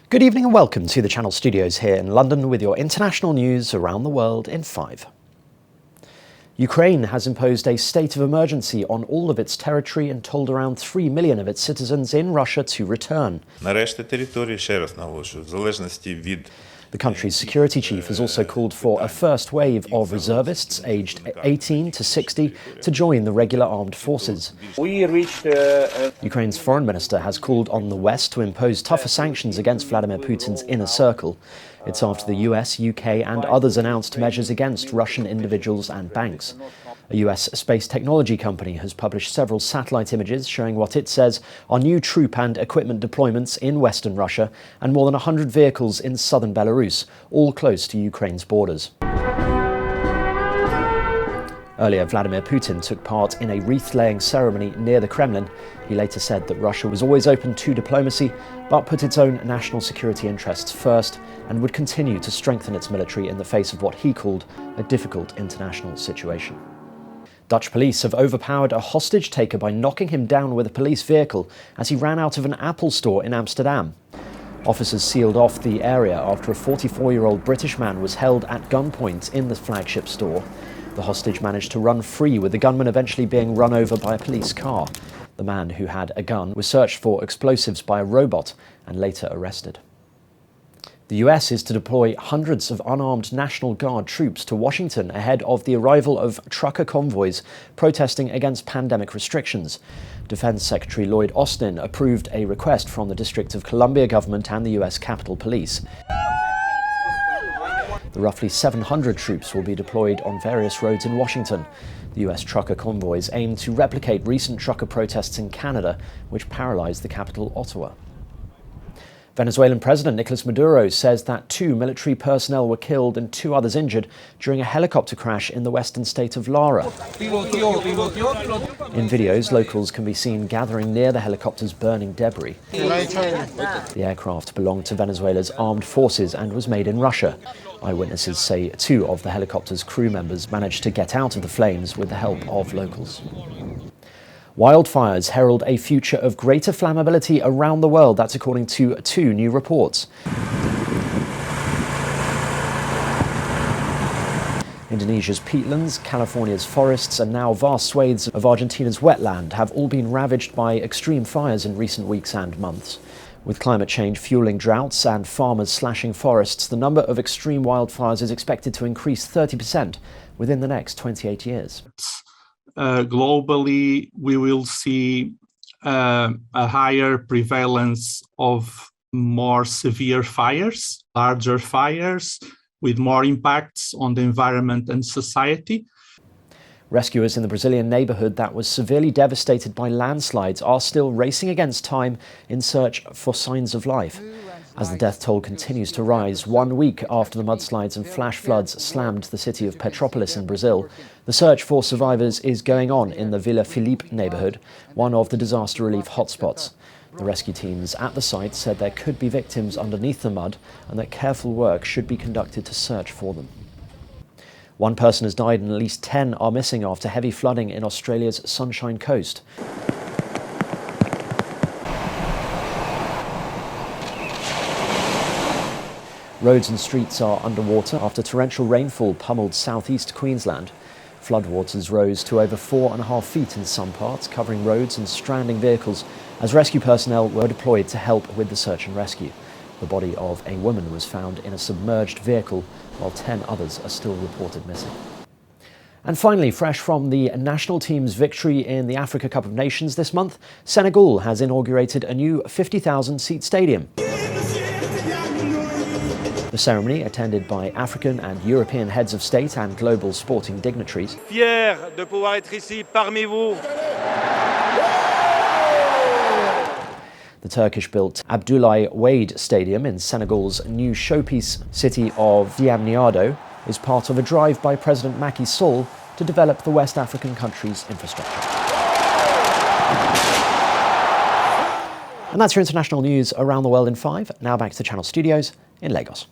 Good evening and welcome to the Channel Studios here in London with your international news around the world in 5. Ukraine has imposed a state of emergency on all of its territory and told around 3 million of its citizens in Russia to return. The country's security chief has also called for a first wave of reservists aged 18 to 60 to join the regular armed forces. Ukraine's foreign minister has called on the West to impose tougher sanctions against Vladimir Putin's inner circle. It's after the US, UK and others announced measures against Russian individuals and banks. A US space technology company has published several satellite images showing what it says are new troop and equipment deployments in western Russia and more than 100 vehicles in southern Belarus, all close to Ukraine's borders. Earlier, Vladimir Putin took part in a wreath-laying ceremony near the Kremlin. He later said that Russia was always open to diplomacy, but put its own national security interests first and would continue to strengthen its military in the face of what he called a difficult international situation. Dutch police have overpowered a hostage taker by knocking him down with a police vehicle as he ran out of an Apple store in Amsterdam. Officers sealed off the area after a 44-year-old British man was held at gunpoint in the flagship store. The hostage managed to run free, with the gunman eventually being run over by a police car. The man, who had a gun, was searched for explosives by a robot and later arrested. The US is to deploy hundreds of unarmed National Guard troops to Washington ahead of the arrival of trucker convoys protesting against pandemic restrictions. Defense Secretary Lloyd Austin approved a request from the District of Columbia government and the US Capitol Police. The roughly 700 troops will be deployed on various roads in Washington. The US trucker convoys aim to replicate recent trucker protests in Canada, which paralysed the capital, Ottawa. Venezuelan President Nicolas Maduro says that 2 military personnel were killed and 2 others injured during a helicopter crash in the western state of Lara. In videos, locals can be seen gathering near the helicopter's burning debris. The aircraft belonged to Venezuela's armed forces and was made in Russia. Eyewitnesses say 2 of the helicopter's crew members managed to get out of the flames with the help of locals. Wildfires herald a future of greater flammability around the world. That's according to 2 new reports. Indonesia's peatlands, California's forests, and now vast swathes of Argentina's wetland have all been ravaged by extreme fires in recent weeks and months. With climate change fueling droughts and farmers slashing forests, the number of extreme wildfires is expected to increase 30% within the next 28 years. Globally, we will see a higher prevalence of more severe fires, larger fires, with more impacts on the environment and society. Rescuers in the Brazilian neighbourhood that was severely devastated by landslides are still racing against time in search for signs of life. As the death toll continues to rise, 1 week after the mudslides and flash floods slammed the city of Petrópolis in Brazil, the search for survivors is going on in the Vila Felipe neighbourhood, one of the disaster relief hotspots. The rescue teams at the site said there could be victims underneath the mud and that careful work should be conducted to search for them. 1 person has died and at least 10 are missing after heavy flooding in Australia's Sunshine Coast. Roads and streets are underwater after torrential rainfall pummeled southeast Queensland. Floodwaters rose to over 4.5 feet in some parts, covering roads and stranding vehicles as rescue personnel were deployed to help with the search and rescue. The body of a woman was found in a submerged vehicle, while 10 others are still reported missing. And finally, fresh from the national team's victory in the Africa Cup of Nations this month, Senegal has inaugurated a new 50,000-seat stadium. The ceremony, attended by African and European heads of state and global sporting dignitaries. Fier de pouvoir être ici parmi vous. The Turkish-built Abdoulaye Wade Stadium in Senegal's new showpiece city of Diamniadio is part of a drive by President Macky Sall to develop the West African country's infrastructure. And that's your international news around the world in 5. Now back to the Channel Studios in Lagos.